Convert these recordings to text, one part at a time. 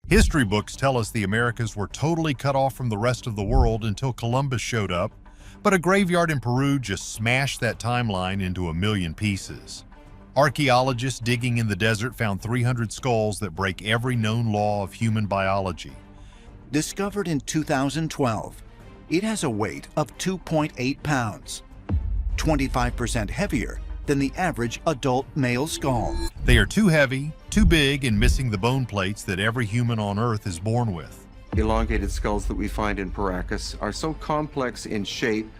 History books tell us the Americas were totally cut off from the rest of the world until Columbus showed up, but a graveyard in Peru just smashed that timeline into a million pieces. Archaeologists digging in the desert found 300 skulls that break every known law of human biology. Discovered in 2012, it has a weight of 2.8 pounds, 25% heavier than the average adult male skull. They are too heavy, too big, and missing the bone plates that every human on Earth is born with. Elongated skulls that we find in Paracas are so complex in shape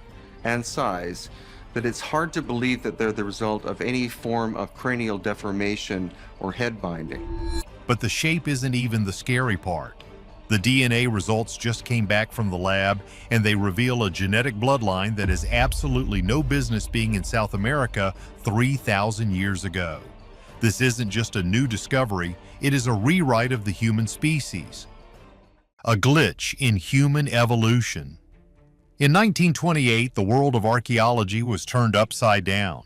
and size that it's hard to believe that they're the result of any form of cranial deformation or head binding. But the shape isn't even the scary part. The DNA results just came back from the lab, and they reveal a genetic bloodline that has absolutely no business being in South America 3,000 years ago. This isn't just a new discovery, it is a rewrite of the human species. A glitch in human evolution. In 1928, the world of archaeology was turned upside down.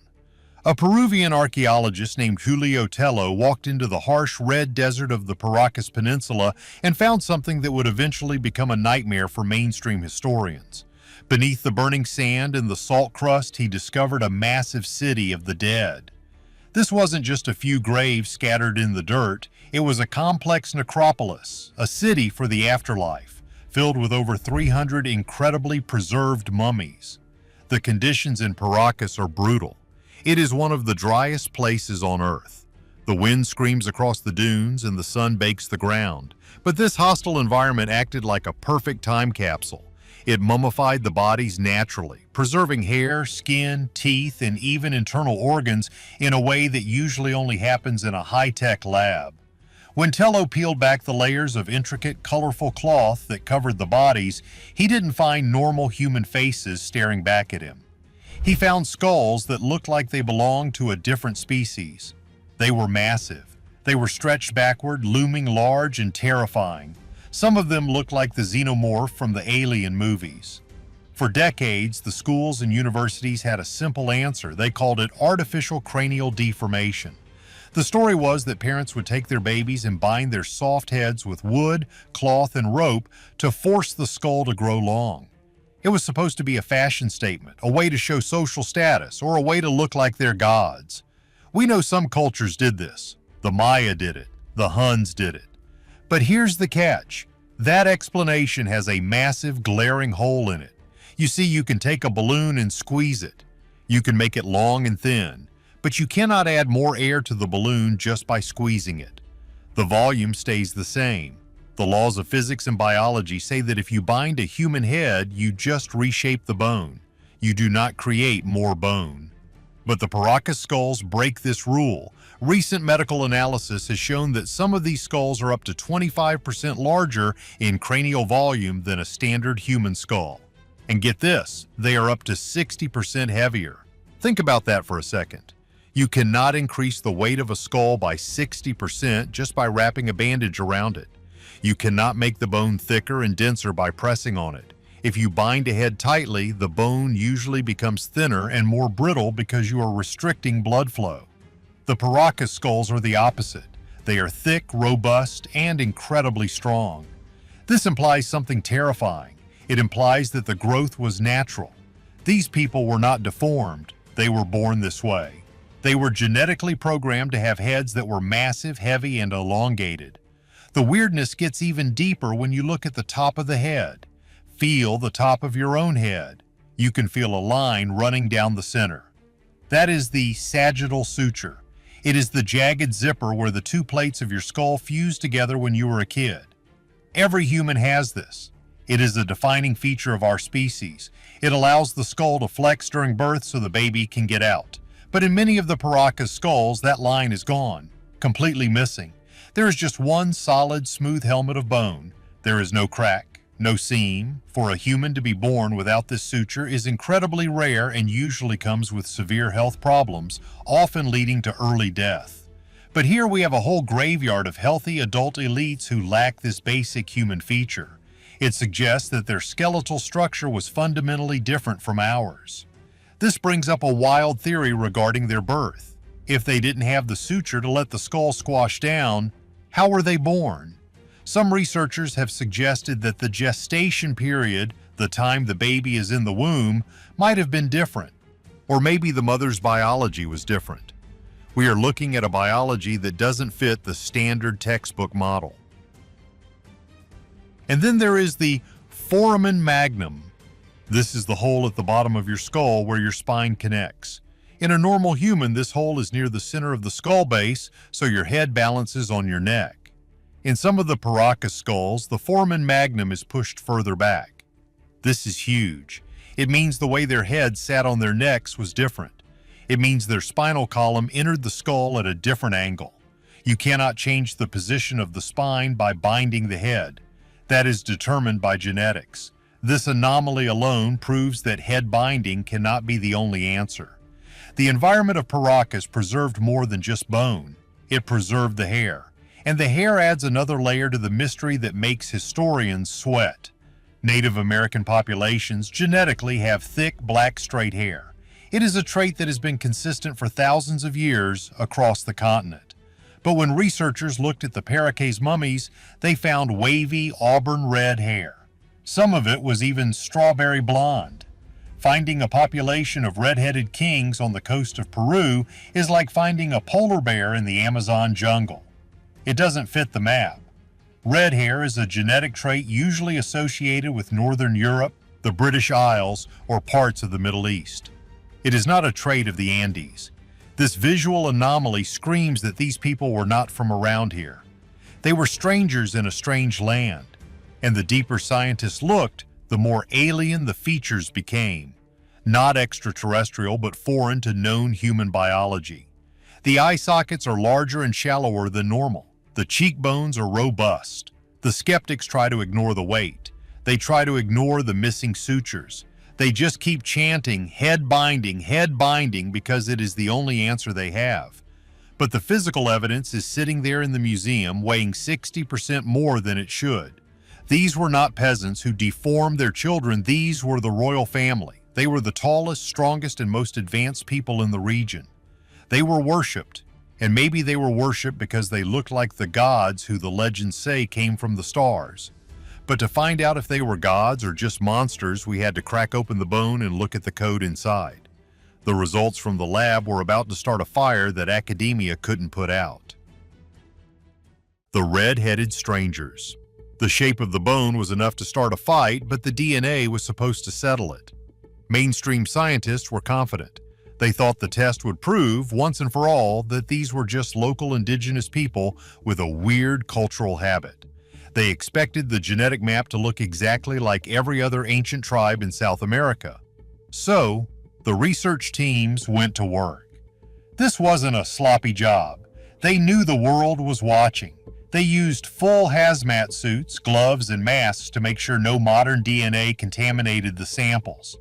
A Peruvian archaeologist named Julio Tello walked into the harsh red desert of the Paracas Peninsula and found something that would eventually become a nightmare for mainstream historians. Beneath the burning sand and the salt crust, he discovered a massive city of the dead. This wasn't just a few graves scattered in the dirt, it was a complex necropolis, a city for the afterlife, filled with over 300 incredibly preserved mummies. The conditions in Paracas are brutal. It is one of the driest places on Earth. The wind screams across the dunes and the sun bakes the ground. But this hostile environment acted like a perfect time capsule. It mummified the bodies naturally, preserving hair, skin, teeth, and even internal organs in a way that usually only happens in a high-tech lab. When Tello peeled back the layers of intricate, colorful cloth that covered the bodies, he didn't find normal human faces staring back at him. He found skulls that looked like they belonged to a different species. They were massive. They were stretched backward, looming large and terrifying. Some of them looked like the xenomorph from the Alien movies. For decades, the schools and universities had a simple answer. They called it artificial cranial deformation. The story was that parents would take their babies and bind their soft heads with wood, cloth, and rope to force the skull to grow long. It was supposed to be a fashion statement, a way to show social status, or a way to look like they're gods. We know some cultures did this. The Maya did it. The Huns did it. But here's the catch. That explanation has a massive, glaring hole in it. You see, you can take a balloon and squeeze it. You can make it long and thin, but you cannot add more air to the balloon just by squeezing it. The volume stays the same. The laws of physics and biology say that if you bind a human head, you just reshape the bone. You do not create more bone. But the Paracas skulls break this rule. Recent medical analysis has shown that some of these skulls are up to 25% larger in cranial volume than a standard human skull. And get this, they are up to 60% heavier. Think about that for a second. You cannot increase the weight of a skull by 60% just by wrapping a bandage around it. You cannot make the bone thicker and denser by pressing on it. If you bind a head tightly, the bone usually becomes thinner and more brittle because you are restricting blood flow. The Paracas skulls are the opposite. They are thick, robust, and incredibly strong. This implies something terrifying. It implies that the growth was natural. These people were not deformed. They were born this way. They were genetically programmed to have heads that were massive, heavy, and elongated. The weirdness gets even deeper when you look at the top of the head. Feel the top of your own head. You can feel a line running down the center. That is the sagittal suture. It is the jagged zipper where the two plates of your skull fuse together when you were a kid. Every human has this. It is a defining feature of our species. It allows the skull to flex during birth so the baby can get out. But in many of the Paracas skulls, that line is gone, completely missing. There is just one solid, smooth helmet of bone. There is no crack, no seam. For a human to be born without this suture is incredibly rare and usually comes with severe health problems, often leading to early death. But here we have a whole graveyard of healthy adult elites who lack this basic human feature. It suggests that their skeletal structure was fundamentally different from ours. This brings up a wild theory regarding their birth. If they didn't have the suture to let the skull squash down, how were they born? Some researchers have suggested that the gestation period, the time the baby is in the womb, might have been different, or maybe the mother's biology was different. We are looking at a biology that doesn't fit the standard textbook model. And then there is the foramen magnum. This is the hole at the bottom of your skull where your spine connects. In a normal human, this hole is near the center of the skull base, so your head balances on your neck. In some of the Paracas skulls, the foramen magnum is pushed further back. This is huge. It means the way their heads sat on their necks was different. It means their spinal column entered the skull at a different angle. You cannot change the position of the spine by binding the head. That is determined by genetics. This anomaly alone proves that head binding cannot be the only answer. The environment of Paracas preserved more than just bone. It preserved the hair. And the hair adds another layer to the mystery that makes historians sweat. Native American populations genetically have thick, black, straight hair. It is a trait that has been consistent for thousands of years across the continent. But when researchers looked at the Paracas mummies, they found wavy, auburn red hair. Some of it was even strawberry blonde. Finding a population of red-headed kings on the coast of Peru is like finding a polar bear in the Amazon jungle. It doesn't fit the map. Red hair is a genetic trait usually associated with Northern Europe, the British Isles, or parts of the Middle East. It is not a trait of the Andes. This visual anomaly screams that these people were not from around here. They were strangers in a strange land, and the deeper scientists looked, the more alien the features became. Not extraterrestrial, but foreign to known human biology. The eye sockets are larger and shallower than normal. The cheekbones are robust. The skeptics try to ignore the weight. They try to ignore the missing sutures. They just keep chanting, head binding, because it is the only answer they have. But the physical evidence is sitting there in the museum weighing 60% more than it should. These were not peasants who deformed their children. These were the royal family. They were the tallest, strongest, and most advanced people in the region. They were worshipped, and maybe they were worshipped because they looked like the gods who the legends say came from the stars. But to find out if they were gods or just monsters, we had to crack open the bone and look at the code inside. The results from the lab were about to start a fire that academia couldn't put out. The red-headed strangers. The shape of the bone was enough to start a fight, but the DNA was supposed to settle it. Mainstream scientists were confident. They thought the test would prove, once and for all, that these were just local indigenous people with a weird cultural habit. They expected the genetic map to look exactly like every other ancient tribe in South America. So, the research teams went to work. This wasn't a sloppy job. They knew the world was watching. They used full hazmat suits, gloves, and masks to make sure no modern DNA contaminated the samples.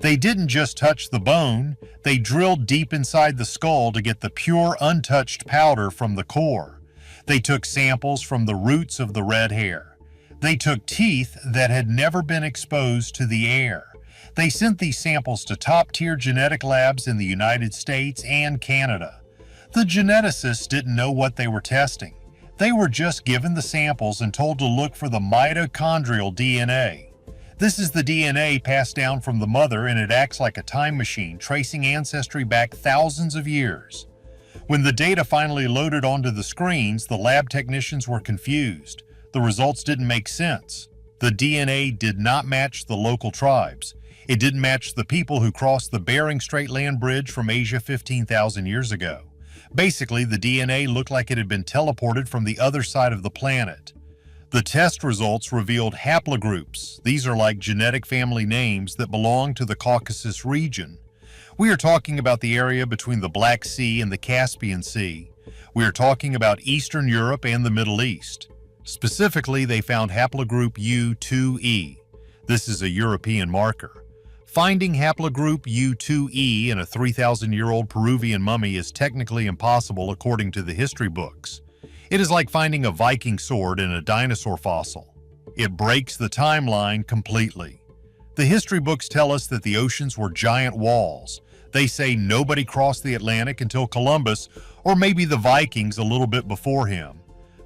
They didn't just touch the bone, they drilled deep inside the skull to get the pure, untouched powder from the core. They took samples from the roots of the red hair. They took teeth that had never been exposed to the air. They sent these samples to top-tier genetic labs in the United States and Canada. The geneticists didn't know what they were testing. They were just given the samples and told to look for the mitochondrial DNA. This is the DNA passed down from the mother, and it acts like a time machine, tracing ancestry back thousands of years. When the data finally loaded onto the screens, the lab technicians were confused. The results didn't make sense. The DNA did not match the local tribes. It didn't match the people who crossed the Bering Strait land bridge from Asia 15,000 years ago. Basically, the DNA looked like it had been teleported from the other side of the planet. The test results revealed haplogroups. These are like genetic family names that belong to the Caucasus region. We are talking about the area between the Black Sea and the Caspian Sea. We are talking about Eastern Europe and the Middle East. Specifically, they found haplogroup U2E. This is a European marker. Finding haplogroup U2E in a 3,000-year-old Peruvian mummy is technically impossible according to the history books. It is like finding a Viking sword in a dinosaur fossil. It breaks the timeline completely. The history books tell us that the oceans were giant walls. They say nobody crossed the Atlantic until Columbus, or maybe the Vikings a little bit before him.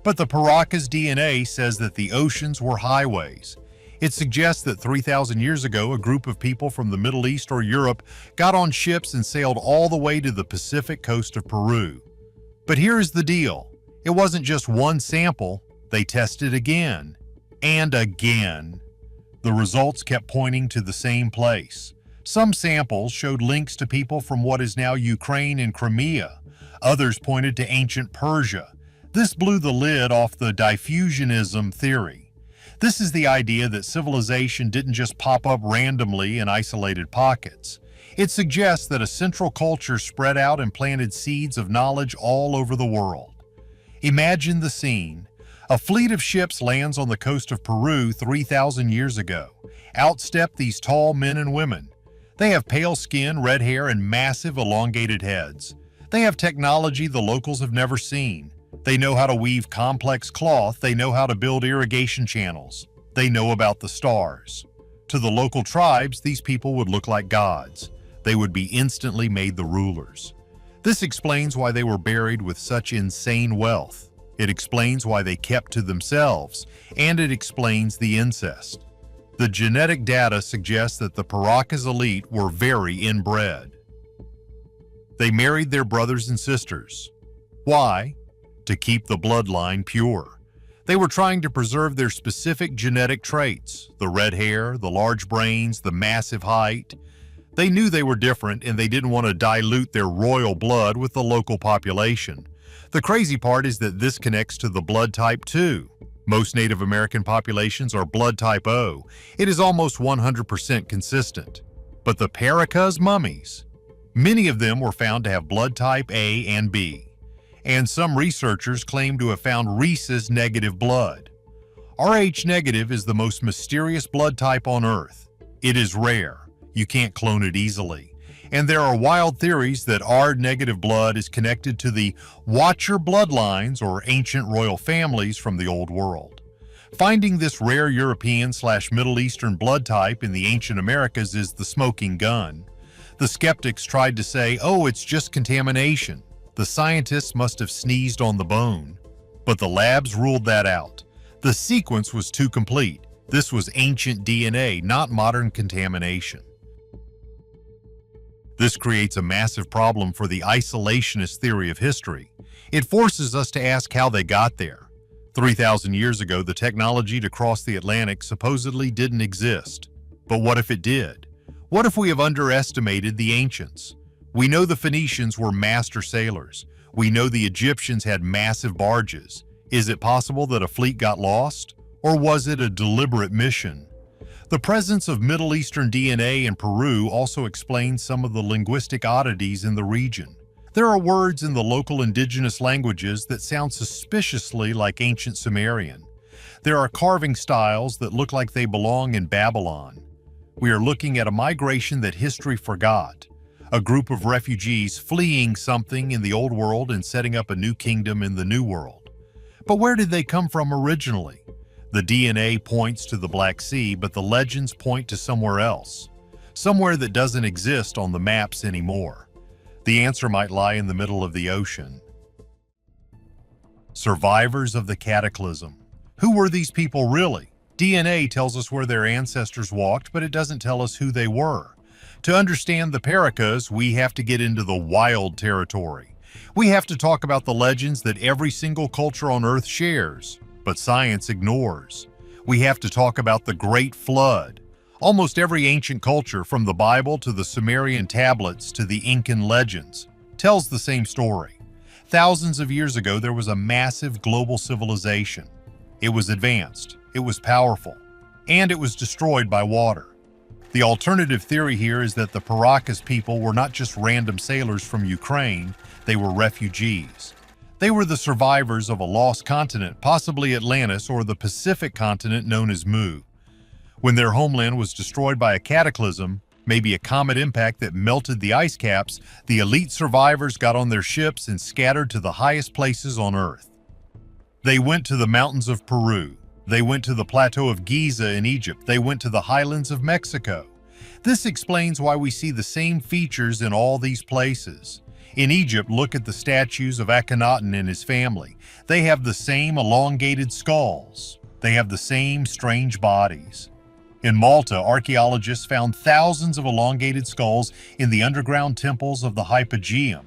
But the Paracas DNA says that the oceans were highways. It suggests that 3,000 years ago, a group of people from the Middle East or Europe got on ships and sailed all the way to the Pacific coast of Peru. But here's the deal. It wasn't just one sample. They tested again and again. The results kept pointing to the same place. Some samples showed links to people from what is now Ukraine and Crimea. Others pointed to ancient Persia. This blew the lid off the diffusionism theory. This is the idea that civilization didn't just pop up randomly in isolated pockets. It suggests that a central culture spread out and planted seeds of knowledge all over the world. Imagine the scene. A fleet of ships lands on the coast of Peru 3,000 years ago. Out step these tall men and women. They have pale skin, red hair, and massive elongated heads. They have technology the locals have never seen. They know how to weave complex cloth. They know how to build irrigation channels. They know about the stars. To the local tribes, these people would look like gods. They would be instantly made the rulers. This explains why they were buried with such insane wealth. It explains why they kept to themselves, and it explains the incest. The genetic data suggests that the Paracas elite were very inbred. They married their brothers and sisters. Why? To keep the bloodline pure. They were trying to preserve their specific genetic traits, the red hair, the large brains, the massive height. They knew they were different and they didn't want to dilute their royal blood with the local population. The crazy part is that this connects to the blood type too. Most Native American populations are blood type O. It is almost 100% consistent. But the Paracas mummies, many of them were found to have blood type A and B. And some researchers claim to have found rhesus negative blood. Rh negative is the most mysterious blood type on Earth. It is rare. You can't clone it easily. And there are wild theories that R negative blood is connected to the Watcher bloodlines or ancient royal families from the Old World. Finding this rare European/Middle Eastern blood type in the ancient Americas is the smoking gun. The skeptics tried to say, oh, it's just contamination. The scientists must have sneezed on the bone. But the labs ruled that out. The sequence was too complete. This was ancient DNA, not modern contamination. This creates a massive problem for the isolationist theory of history. It forces us to ask how they got there. 3,000 years ago, the technology to cross the Atlantic supposedly didn't exist. But what if it did? What if we have underestimated the ancients? We know the Phoenicians were master sailors. We know the Egyptians had massive barges. Is it possible that a fleet got lost? Or was it a deliberate mission? The presence of Middle Eastern DNA in Peru also explains some of the linguistic oddities in the region. There are words in the local indigenous languages that sound suspiciously like ancient Sumerian. There are carving styles that look like they belong in Babylon. We are looking at a migration that history forgot. A group of refugees fleeing something in the old world and setting up a new kingdom in the new world. But where did they come from originally? The DNA points to the Black Sea, but the legends point to somewhere else. Somewhere that doesn't exist on the maps anymore. The answer might lie in the middle of the ocean. Survivors of the cataclysm. Who were these people really? DNA tells us where their ancestors walked, but it doesn't tell us who they were. To understand the Paracas, we have to get into the wild territory. We have to talk about the legends that every single culture on Earth shares, but science ignores. We have to talk about the Great Flood. Almost every ancient culture, from the Bible to the Sumerian tablets to the Incan legends, tells the same story. Thousands of years ago, there was a massive global civilization. It was advanced, it was powerful, and it was destroyed by water. The alternative theory here is that the Paracas people were not just random sailors from Ukraine, they were refugees. They were the survivors of a lost continent, possibly Atlantis or the Pacific continent known as Mu. When their homeland was destroyed by a cataclysm, maybe a comet impact that melted the ice caps, the elite survivors got on their ships and scattered to the highest places on Earth. They went to the mountains of Peru. They went to the plateau of Giza in Egypt. They went to the highlands of Mexico. This explains why we see the same features in all these places. In Egypt, look at the statues of Akhenaten and his family. They have the same elongated skulls. They have the same strange bodies. In Malta, archaeologists found thousands of elongated skulls in the underground temples of the Hypogeum.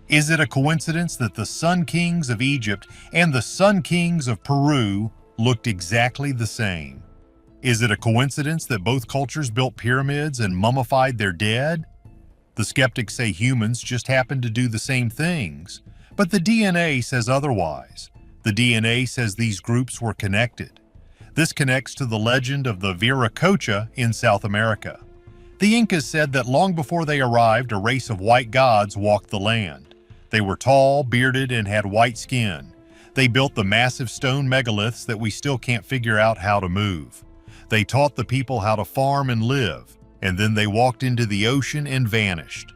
Is it a coincidence that the Sun Kings of Egypt and the Sun Kings of Peru looked exactly the same? Is it a coincidence that both cultures built pyramids and mummified their dead? The skeptics say humans just happened to do the same things, but the DNA says otherwise. The DNA says these groups were connected. This connects to the legend of the Viracocha in South America. The Incas said that long before they arrived, a race of white gods walked the land. They were tall, bearded, and had white skin. They built the massive stone megaliths that we still can't figure out how to move. They taught the people how to farm and live, and then they walked into the ocean and vanished.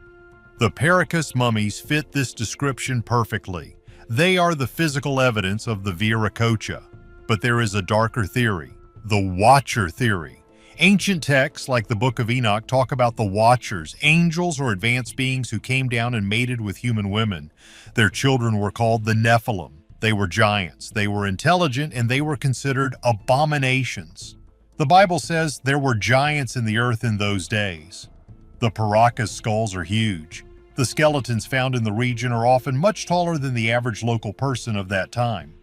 The Paracas mummies fit this description perfectly. They are the physical evidence of the Viracocha. But there is a darker theory, the Watcher theory. Ancient texts like the Book of Enoch talk about the Watchers, angels or advanced beings who came down and mated with human women. Their children were called the Nephilim. They were giants, they were intelligent, and they were considered abominations. The Bible says there were giants in the earth in those days. The Paracas skulls are huge. The skeletons found in the region are often much taller than the average local person of that time.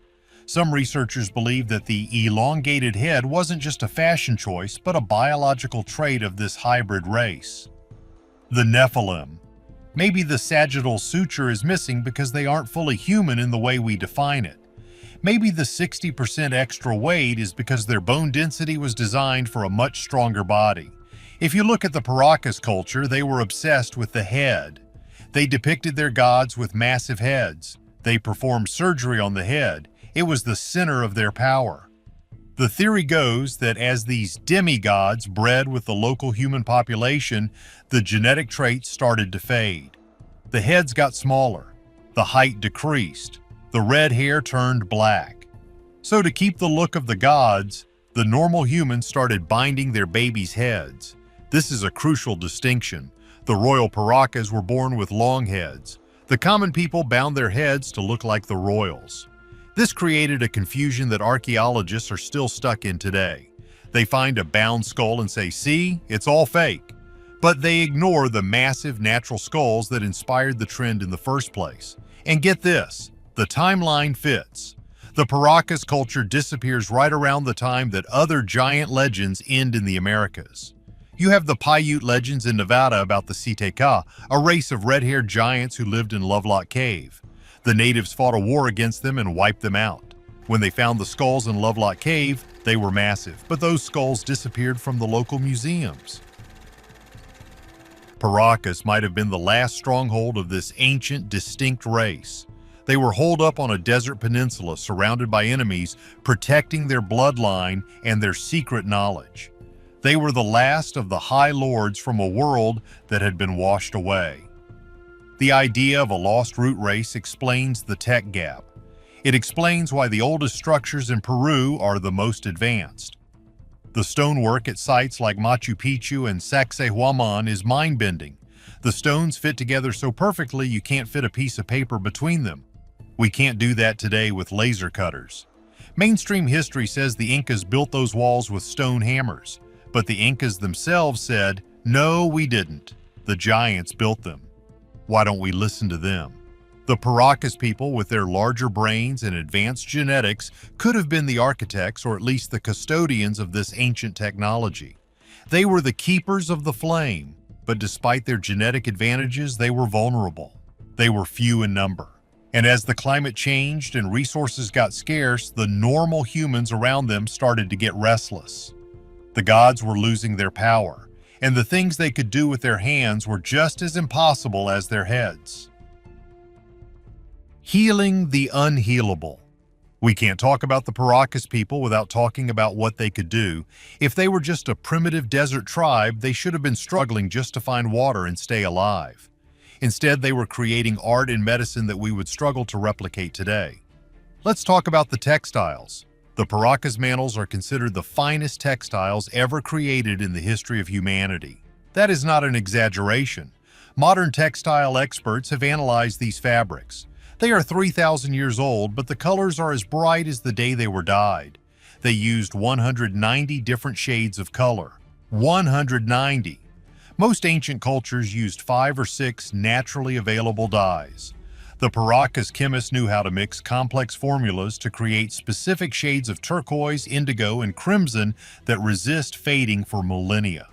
Some researchers believe that the elongated head wasn't just a fashion choice, but a biological trait of this hybrid race. The Nephilim. Maybe the sagittal suture is missing because they aren't fully human in the way we define it. Maybe the 60% extra weight is because their bone density was designed for a much stronger body. If you look at the Paracas culture, they were obsessed with the head. They depicted their gods with massive heads. They performed surgery on the head. It was the center of their power. The theory goes that as these demigods bred with the local human population, the genetic traits started to fade. The heads got smaller. The height decreased. The red hair turned black. So to keep the look of the gods, the normal humans started binding their babies' heads. This is a crucial distinction. The royal Paracas were born with long heads. The common people bound their heads to look like the royals. This created a confusion that archaeologists are still stuck in today. They find a bound skull and say, "See, it's all fake." But they ignore the massive natural skulls that inspired the trend in the first place. And get this, the timeline fits. The Paracas culture disappears right around the time that other giant legends end in the Americas. You have the Paiute legends in Nevada about the Siteka, a race of red-haired giants who lived in Lovelock Cave. The natives fought a war against them and wiped them out. When they found the skulls in Lovelock Cave, they were massive, but those skulls disappeared from the local museums. Paracas might have been the last stronghold of this ancient, distinct race. They were holed up on a desert peninsula surrounded by enemies, protecting their bloodline and their secret knowledge. They were the last of the High Lords from a world that had been washed away. The idea of a lost root race explains the tech gap. It explains why the oldest structures in Peru are the most advanced. The stonework at sites like Machu Picchu and Sacsayhuaman is mind-bending. The stones fit together so perfectly you can't fit a piece of paper between them. We can't do that today with laser cutters. Mainstream history says the Incas built those walls with stone hammers, but the Incas themselves said, "No, we didn't. The giants built them." Why don't we listen to them? The Paracas people, with their larger brains and advanced genetics, could have been the architects or at least the custodians of this ancient technology. They were the keepers of the flame, but despite their genetic advantages, they were vulnerable. They were few in number. And as the climate changed and resources got scarce, the normal humans around them started to get restless. The gods were losing their power, and the things they could do with their hands were just as impossible as their heads. Healing the unhealable. We can't talk about the Paracas people without talking about what they could do. If they were just a primitive desert tribe, they should have been struggling just to find water and stay alive. Instead, they were creating art and medicine that we would struggle to replicate today. Let's talk about the textiles. The Paracas mantles are considered the finest textiles ever created in the history of humanity. That is not an exaggeration. Modern textile experts have analyzed these fabrics. They are 3,000 years old, but the colors are as bright as the day they were dyed. They used 190 different shades of color. 190! Most ancient cultures used 5 or 6 naturally available dyes. The Paracas chemists knew how to mix complex formulas to create specific shades of turquoise, indigo, and crimson that resist fading for millennia.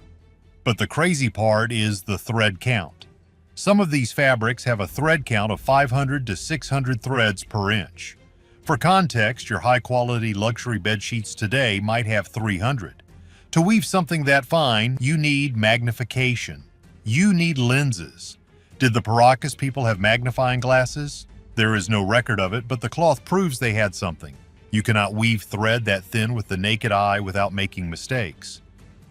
But the crazy part is the thread count. Some of these fabrics have a thread count of 500 to 600 threads per inch. For context, your high-quality luxury bedsheets today might have 300. To weave something that fine, you need magnification. You need lenses. Did the Paracas people have magnifying glasses? There is no record of it, but the cloth proves they had something. You cannot weave thread that thin with the naked eye without making mistakes.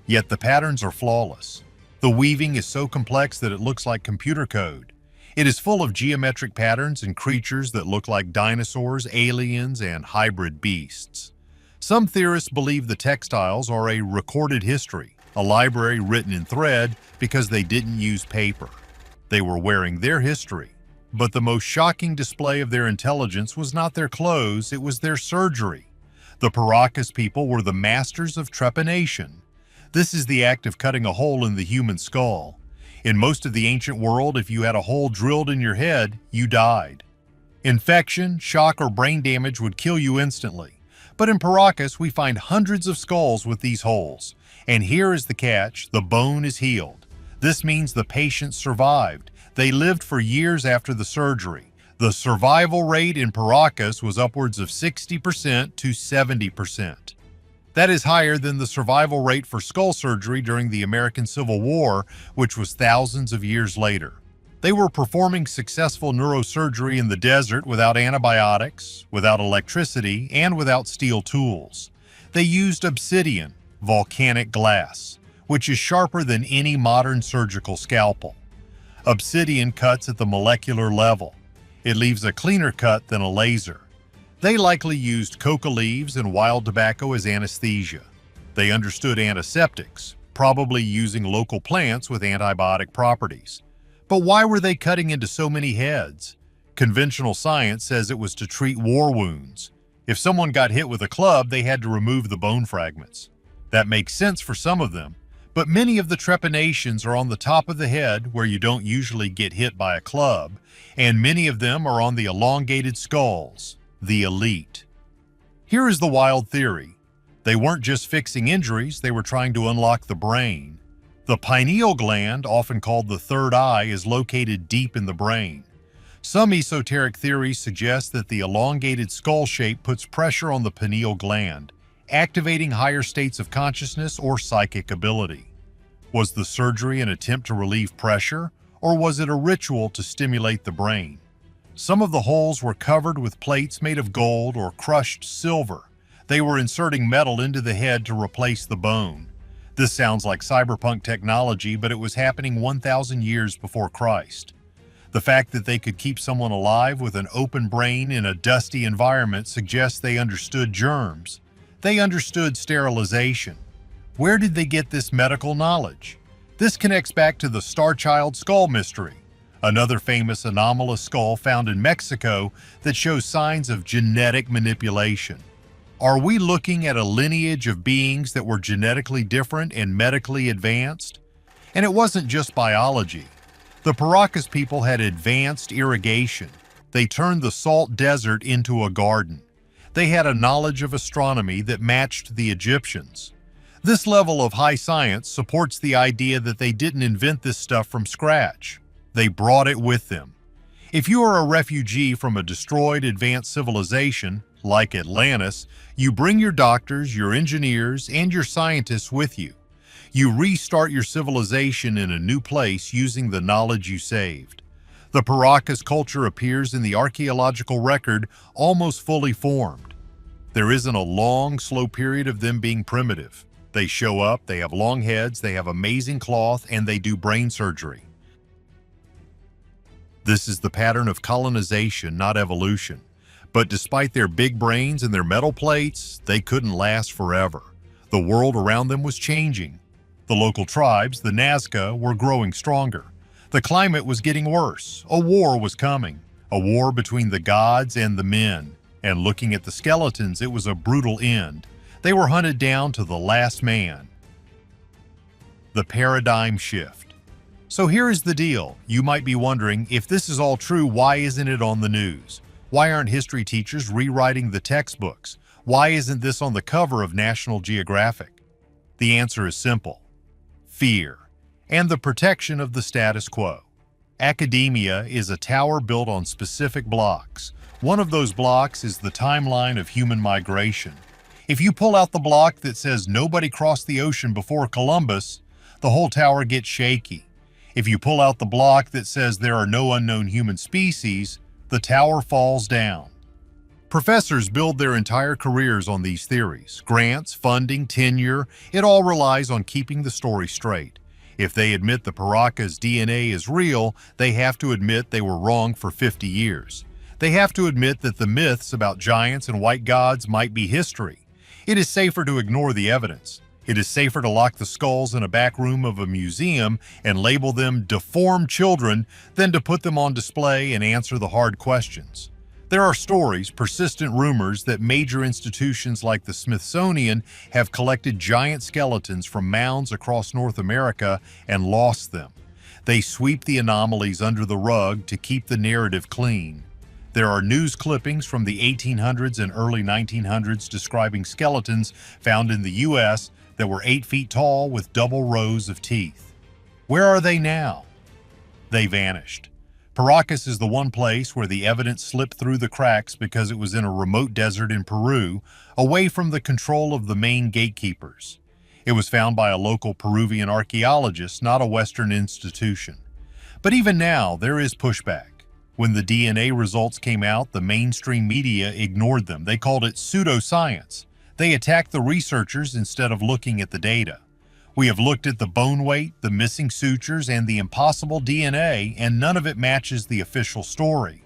Yet the patterns are flawless. The weaving is so complex that it looks like computer code. It is full of geometric patterns and creatures that look like dinosaurs, aliens, and hybrid beasts. Some theorists believe the textiles are a recorded history, a library written in thread because they didn't use paper. They were wearing their history. But the most shocking display of their intelligence was not their clothes, it was their surgery. The Paracas people were the masters of trepanation. This is the act of cutting a hole in the human skull. In most of the ancient world, if you had a hole drilled in your head, you died. Infection, shock, or brain damage would kill you instantly. But in Paracas, we find hundreds of skulls with these holes. And here is the catch: the bone is healed. This means the patient survived. They lived for years after the surgery. The survival rate in Paracas was upwards of 60% to 70%. That is higher than the survival rate for skull surgery during the American Civil War, which was thousands of years later. They were performing successful neurosurgery in the desert without antibiotics, without electricity, and without steel tools. They used obsidian, volcanic glass, which is sharper than any modern surgical scalpel. Obsidian cuts at the molecular level. It leaves a cleaner cut than a laser. They likely used coca leaves and wild tobacco as anesthesia. They understood antiseptics, probably using local plants with antibiotic properties. But why were they cutting into so many heads? Conventional science says it was to treat war wounds. If someone got hit with a club, they had to remove the bone fragments. That makes sense for some of them, but many of the trepanations are on the top of the head where you don't usually get hit by a club, and many of them are on the elongated skulls, the elite. Here is the wild theory. They weren't just fixing injuries, they were trying to unlock the brain. The pineal gland, often called the third eye, is located deep in the brain. Some esoteric theories suggest that the elongated skull shape puts pressure on the pineal gland, activating higher states of consciousness or psychic ability. Was the surgery an attempt to relieve pressure, or was it a ritual to stimulate the brain? Some of the holes were covered with plates made of gold or crushed silver. They were inserting metal into the head to replace the bone. This sounds like cyberpunk technology, but it was happening 1,000 years before Christ. The fact that they could keep someone alive with an open brain in a dusty environment suggests they understood germs. They understood sterilization. Where did they get this medical knowledge? This connects back to the Star Child skull mystery, another famous anomalous skull found in Mexico that shows signs of genetic manipulation. Are we looking at a lineage of beings that were genetically different and medically advanced? And it wasn't just biology. The Paracas people had advanced irrigation. They turned the salt desert into a garden. They had a knowledge of astronomy that matched the Egyptians. This level of high science supports the idea that they didn't invent this stuff from scratch. They brought it with them. If you are a refugee from a destroyed advanced civilization, like Atlantis, you bring your doctors, your engineers, and your scientists with you. You restart your civilization in a new place using the knowledge you saved. The Paracas culture appears in the archaeological record almost fully formed. There isn't a long, slow period of them being primitive. They show up, they have long heads, they have amazing cloth, and they do brain surgery. This is the pattern of colonization, not evolution. But despite their big brains and their metal plates, they couldn't last forever. The world around them was changing. The local tribes, the Nazca, were growing stronger. The climate was getting worse. A war was coming. A war between the gods and the men. And looking at the skeletons, it was a brutal end. They were hunted down to the last man. The paradigm shift. So here is the deal. You might be wondering, if this is all true, why isn't it on the news? Why aren't history teachers rewriting the textbooks? Why isn't this on the cover of National Geographic? The answer is simple. Fear. And the protection of the status quo. Academia is a tower built on specific blocks. One of those blocks is the timeline of human migration. If you pull out the block that says nobody crossed the ocean before Columbus, the whole tower gets shaky. If you pull out the block that says there are no unknown human species, the tower falls down. Professors build their entire careers on these theories. Grants, funding, tenure, it all relies on keeping the story straight. If they admit the Paracas DNA is real, they have to admit they were wrong for 50 years. They have to admit that the myths about giants and white gods might be history. It is safer to ignore the evidence. It is safer to lock the skulls in a back room of a museum and label them deformed children than to put them on display and answer the hard questions. There are stories, persistent rumors, that major institutions like the Smithsonian have collected giant skeletons from mounds across North America and lost them. They sweep the anomalies under the rug to keep the narrative clean. There are news clippings from the 1800s and early 1900s describing skeletons found in the U.S. that were 8 feet tall with double rows of teeth. Where are they now? They vanished. Paracas is the one place where the evidence slipped through the cracks because it was in a remote desert in Peru, away from the control of the main gatekeepers. It was found by a local Peruvian archaeologist, not a Western institution. But even now, there is pushback. When the DNA results came out, the mainstream media ignored them. They called it pseudoscience. They attacked the researchers instead of looking at the data. We have looked at the bone weight, the missing sutures, and the impossible DNA, and none of it matches the official story.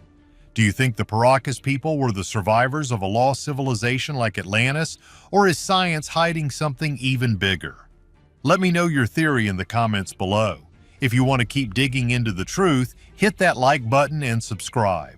Do you think the Paracas people were the survivors of a lost civilization like Atlantis, or is science hiding something even bigger? Let me know your theory in the comments below. If you want to keep digging into the truth, hit that like button and subscribe.